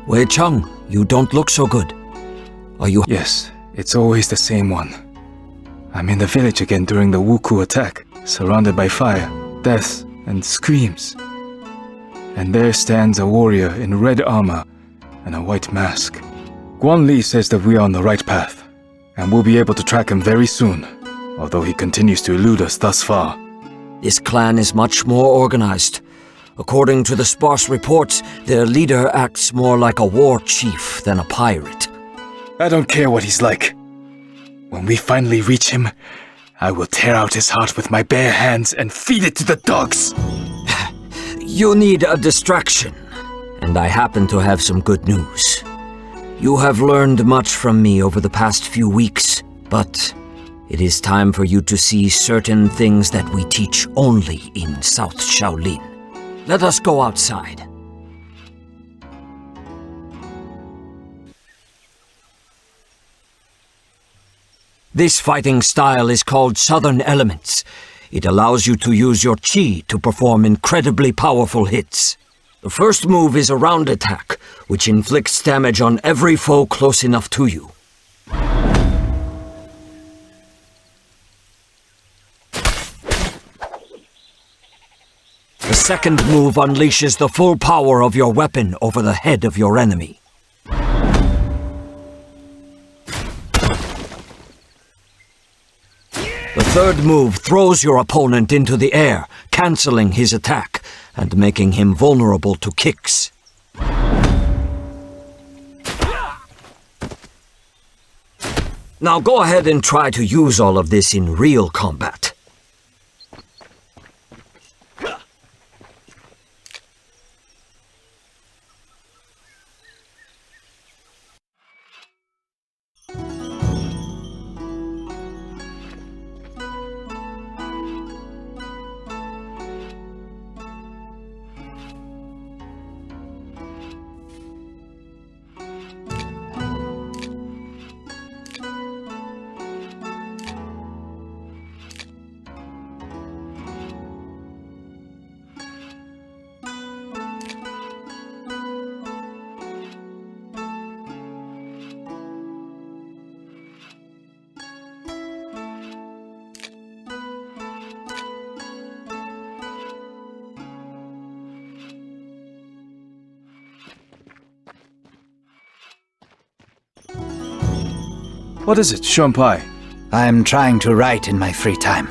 Wei Cheng, you don't look so good. Are you... Yes, it's always the same one. I'm in the village again during the Wuku attack, surrounded by fire, death, and screams. And there stands a warrior in red armor and a white mask. Guan Li says that we are on the right path, and we'll be able to track him very soon, although he continues to elude us thus far. This clan is much more organized. According to the sparse reports, their leader acts more like a war chief than a pirate. I don't care what he's like. When we finally reach him, I will tear out his heart with my bare hands and feed it to the dogs. You need a distraction, and I happen to have some good news. You have learned much from me over the past few weeks, but it is time for you to see certain things that we teach only in South Shaolin. Let us go outside. This fighting style is called Southern Elements. It allows you to use your chi to perform incredibly powerful hits. The first move is a round attack, which inflicts damage on every foe close enough to you. The second move unleashes the full power of your weapon over the head of your enemy. The third move throws your opponent into the air, cancelling his attack and making him vulnerable to kicks. Now go ahead and try to use all of this in real combat. What is it, Shunpai? I'm trying to write in my free time.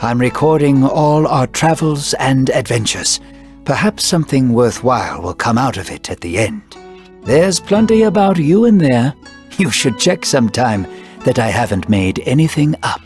I'm recording all our travels and adventures. Perhaps something worthwhile will come out of it at the end. There's plenty about you in there. You should check sometime that I haven't made anything up.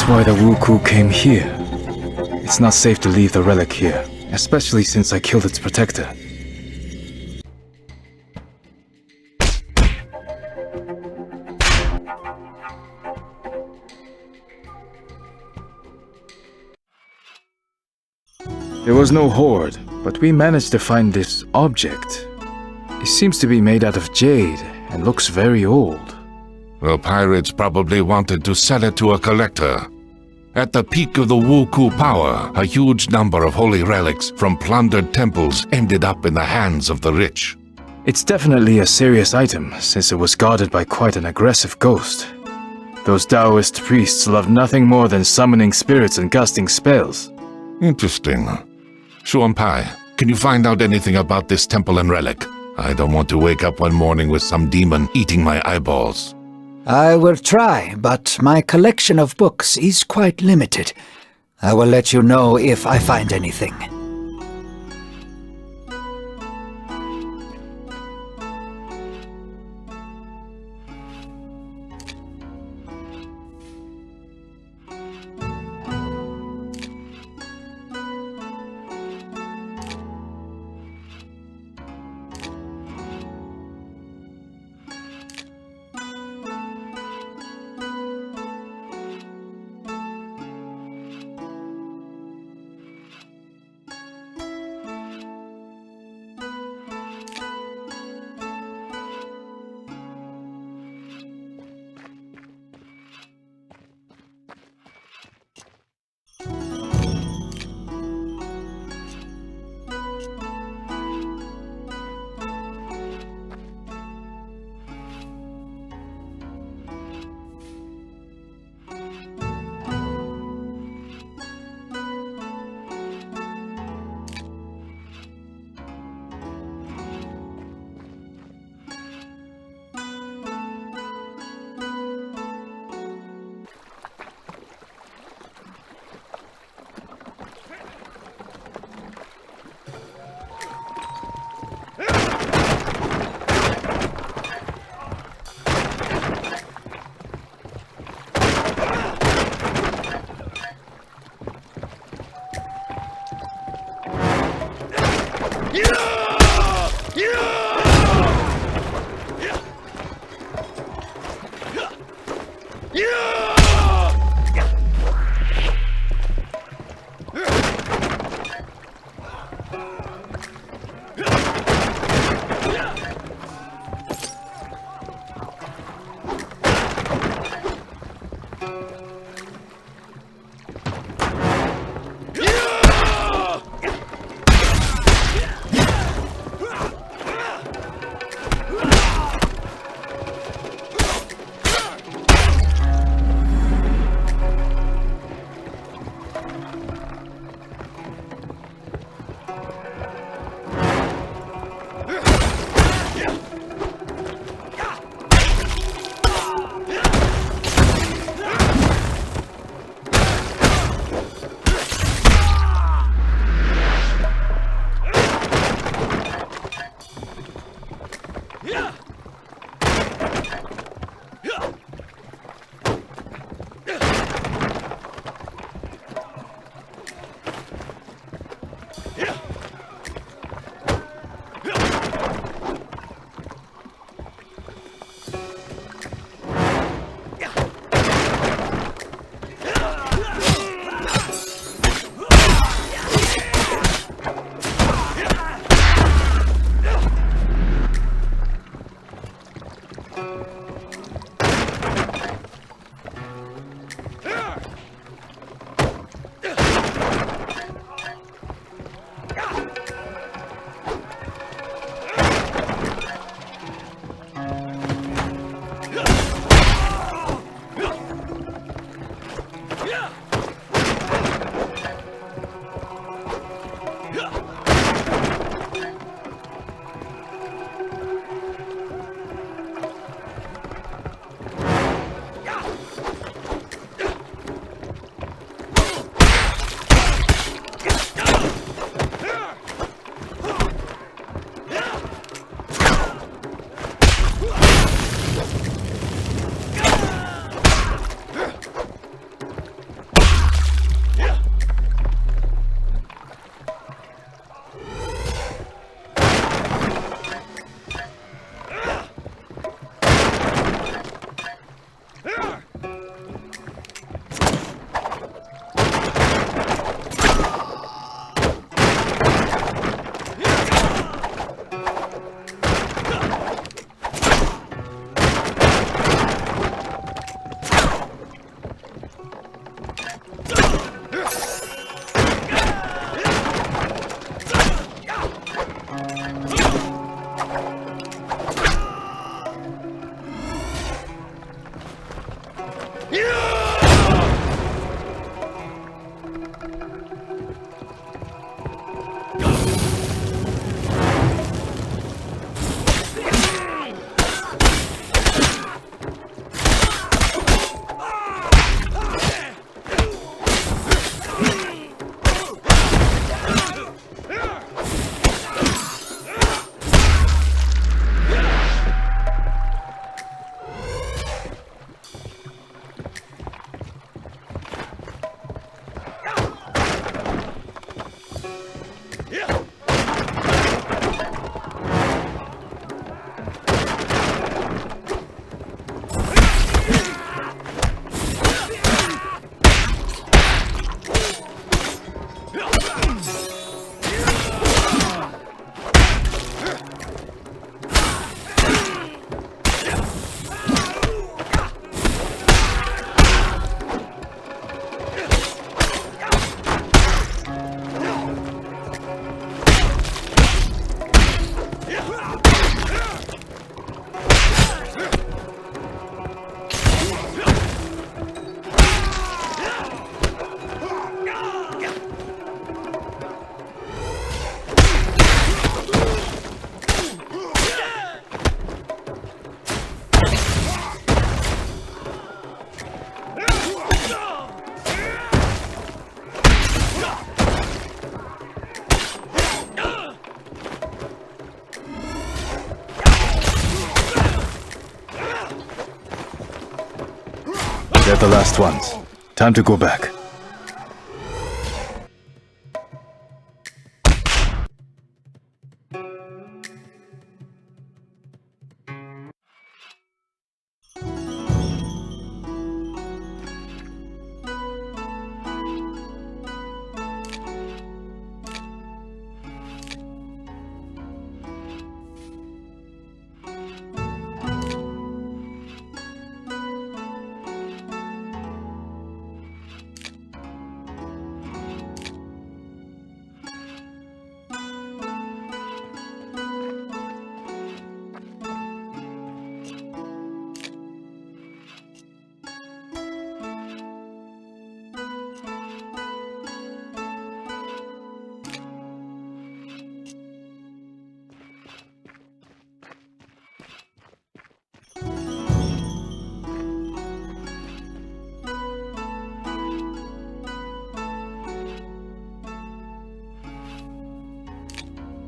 why the Wuku came here. It's not safe to leave the relic here, especially since I killed its protector. There was no hoard, but we managed to find this object. It seems to be made out of jade and looks very old. The pirates probably wanted to sell it to a collector. At the peak of the Wuku power, a huge number of holy relics from plundered temples ended up in the hands of the rich. It's definitely a serious item, since it was guarded by quite an aggressive ghost. Those Taoist priests love nothing more than summoning spirits and casting spells. Interesting. Shuanpai, can you find out anything about this temple and relic? I don't want to wake up one morning with some demon eating my eyeballs. I will try, but my collection of books is quite limited. I will let you know if I find anything. are the last ones. Time to go back.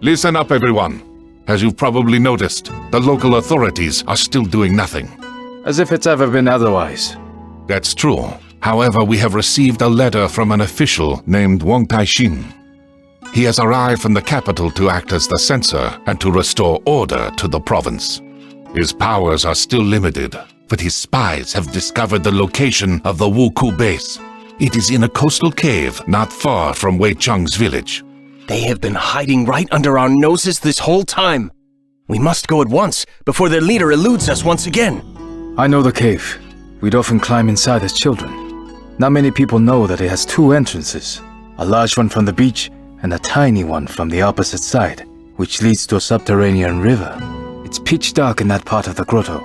Listen up, everyone. As you've probably noticed, the local authorities are still doing nothing. As if it's ever been otherwise. That's true. However, we have received a letter from an official named Wang Taixin. He has arrived from the capital to act as the censor and to restore order to the province. His powers are still limited, but his spies have discovered the location of the Wuku base. It is in a coastal cave not far from Wei Cheng's village. They have been hiding right under our noses this whole time. We must go at once, before their leader eludes us once again. I know the cave. We'd often climb inside as children. Not many people know that it has two entrances. A large one from the beach, and a tiny one from the opposite side, which leads to a subterranean river. It's pitch dark in that part of the grotto,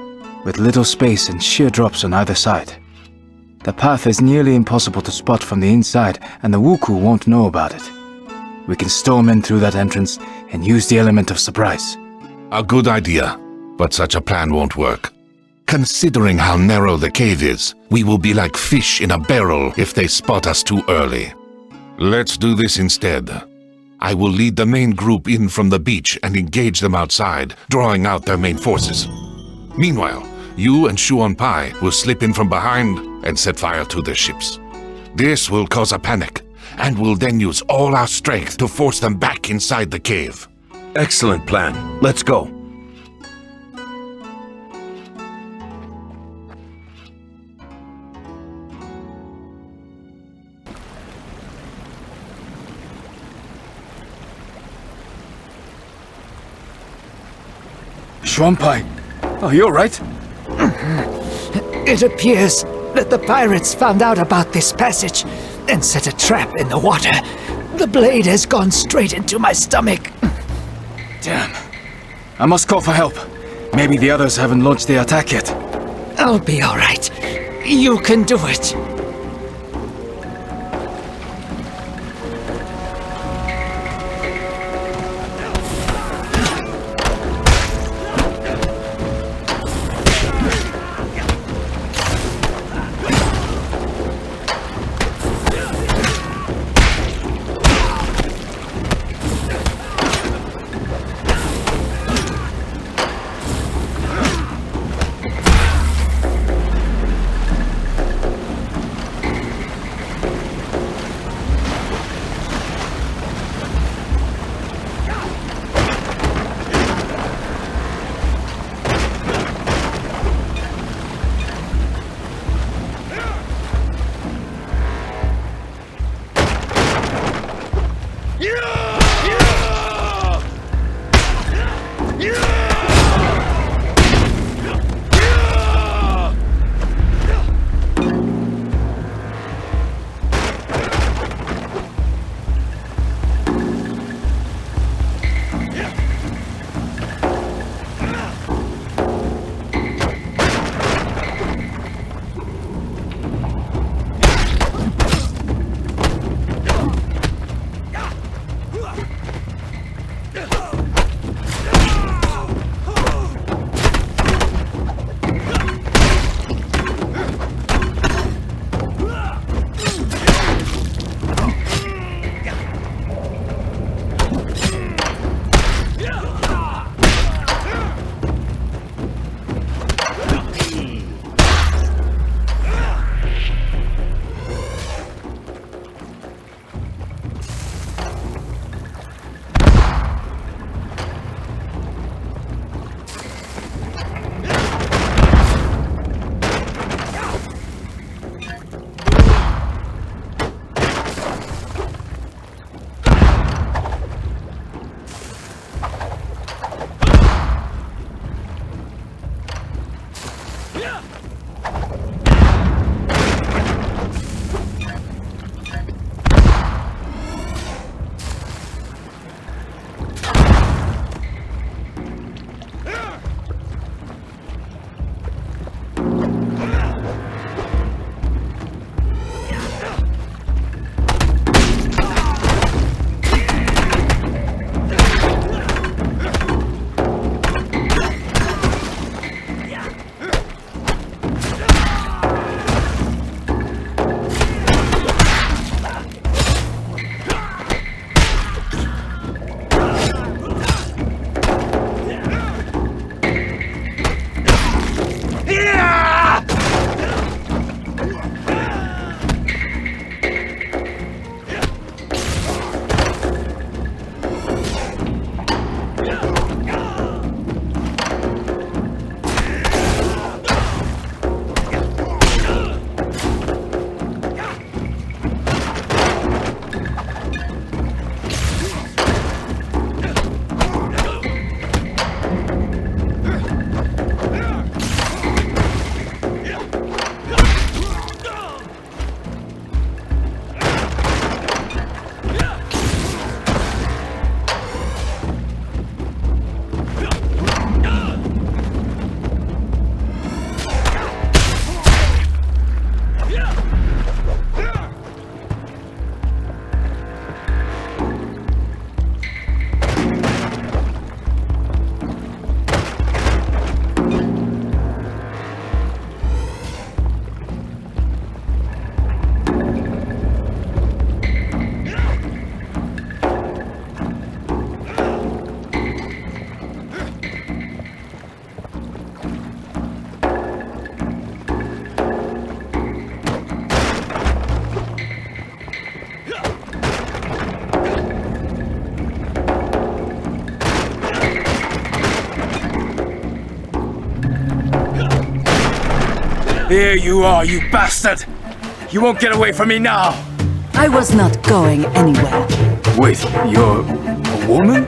with little space and sheer drops on either side. The path is nearly impossible to spot from the inside, and the Wuku won't know about it. We can storm in through that entrance and use the element of surprise. A good idea, but such a plan won't work. Considering how narrow the cave is, we will be like fish in a barrel if they spot us too early. Let's do this instead. I will lead the main group in from the beach and engage them outside, drawing out their main forces. Meanwhile, you and Shuan Pai will slip in from behind and set fire to their ships. This will cause a panic, and we'll then use all our strength to force them back inside the cave. Excellent plan. Let's go. Shuanpai, are you alright? It appears that the pirates found out about this passage and set a trap in the water. The blade has gone straight into my stomach. Damn. I must call for help. Maybe the others haven't launched the attack yet. I'll be all right. You can do it. Here you are, you bastard! You won't get away from me now! I was not going anywhere. Wait, you're a woman?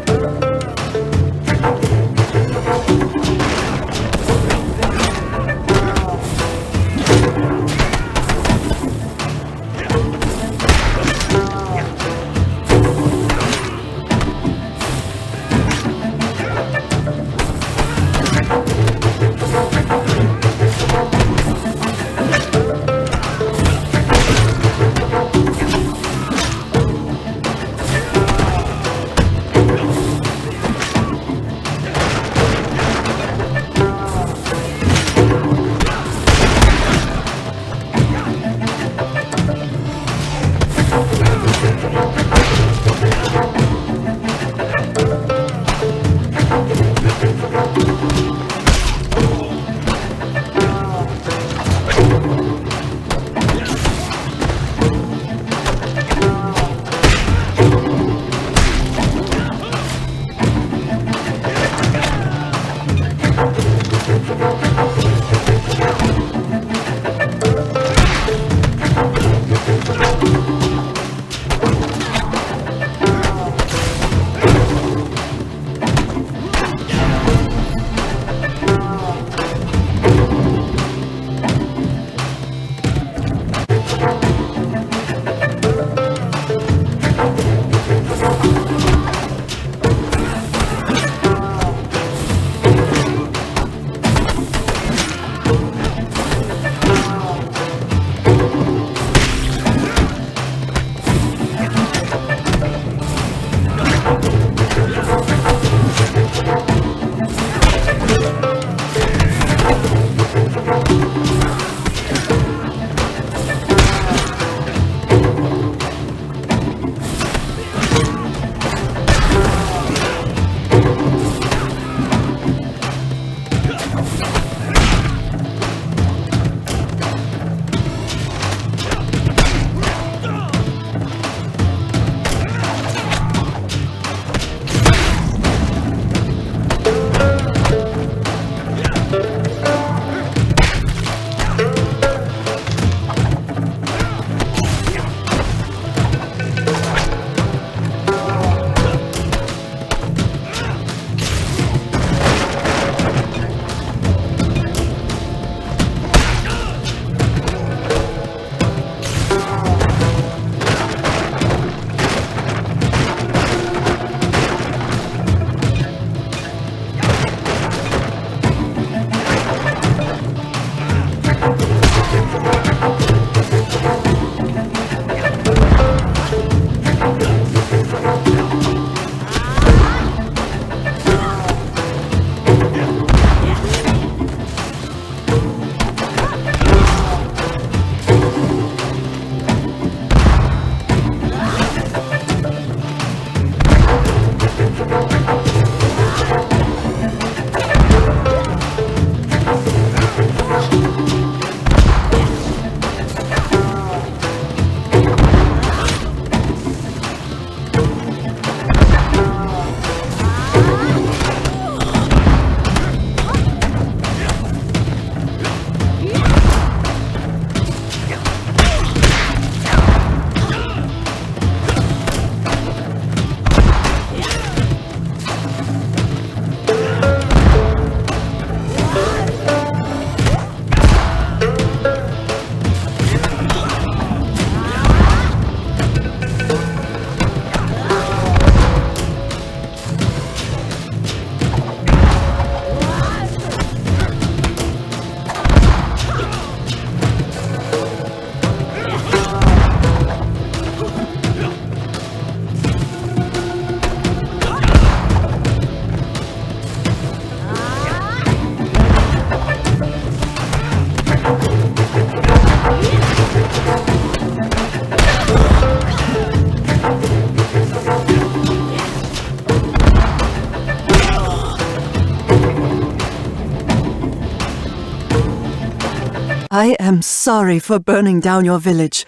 I am sorry for burning down your village.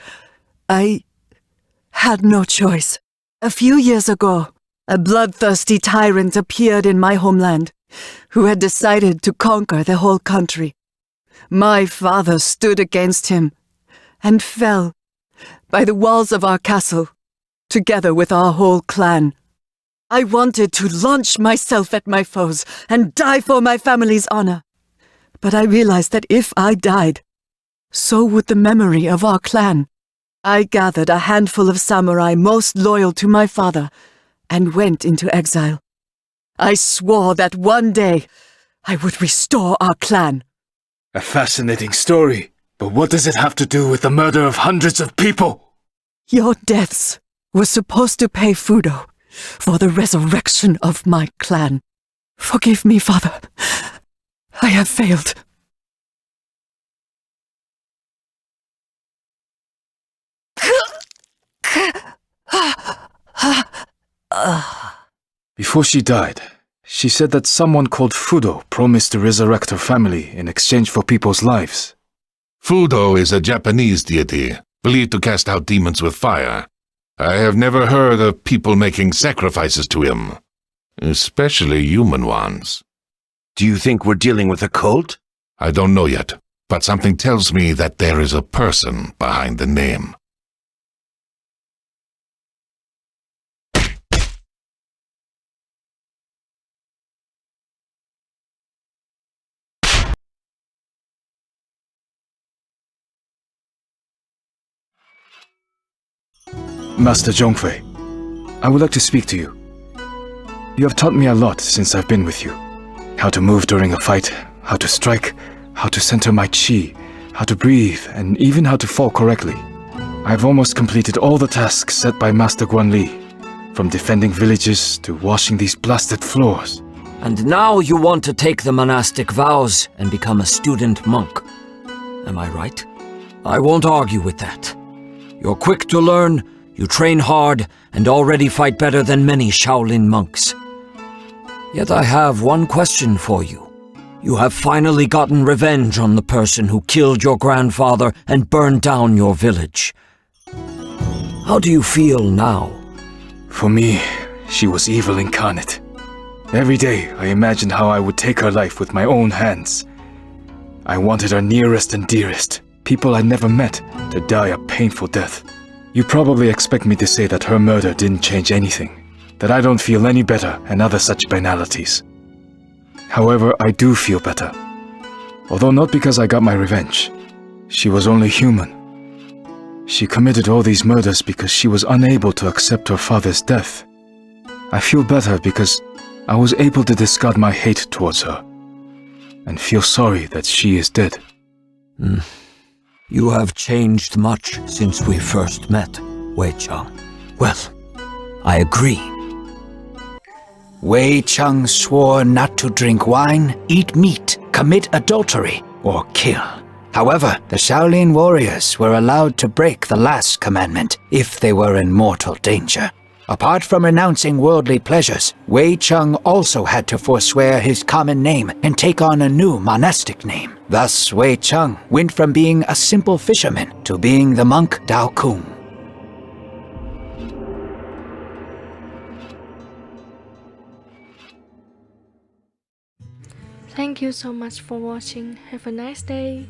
I had no choice. A few years ago, a bloodthirsty tyrant appeared in my homeland, who had decided to conquer the whole country. My father stood against him and fell by the walls of our castle, together with our whole clan. I wanted to launch myself at my foes and die for my family's honor. But I realized that if I died, so would the memory of our clan. I gathered a handful of samurai most loyal to my father and went into exile. I swore that one day I would restore our clan. A fascinating story, but what does it have to do with the murder of hundreds of people? Your deaths were supposed to pay Fudo for the resurrection of my clan. Forgive me, father. I have failed. Before she died, she said that someone called Fudo promised to resurrect her family in exchange for people's lives. Fudo is a Japanese deity, believed to cast out demons with fire. I have never heard of people making sacrifices to him, especially human ones. Do you think we're dealing with a cult? I don't know yet, but something tells me that there is a person behind the name. Master Zhongfei, I would like to speak to you. You have taught me a lot since I've been with you. How to move during a fight, how to strike, how to center my chi, how to breathe, and even how to fall correctly. I've almost completed all the tasks set by Master Guanli, from defending villages to washing these blasted floors. And now you want to take the monastic vows and become a student monk. Am I right? I won't argue with that. You're quick to learn, you train hard, and already fight better than many Shaolin monks. Yet I have one question for you. You have finally gotten revenge on the person who killed your grandfather and burned down your village. How do you feel now? For me, she was evil incarnate. Every day I imagined how I would take her life with my own hands. I wanted her nearest and dearest, people I never met, to die a painful death. You probably expect me to say that her murder didn't change anything, that I don't feel any better and other such banalities. However, I do feel better. Although not because I got my revenge. She was only human. She committed all these murders because she was unable to accept her father's death. I feel better because I was able to discard my hate towards her and feel sorry that she is dead. You have changed much since we first met, Wei Chang. Well, I agree. Wei Chang swore not to drink wine, eat meat, commit adultery, or kill. However, the Shaolin warriors were allowed to break the last commandment if they were in mortal danger. Apart from renouncing worldly pleasures, Wei Chang also had to forswear his common name and take on a new monastic name. Thus, Wei Chang went from being a simple fisherman to being the monk Dao Kung. Thank you so much for watching. Have a nice day.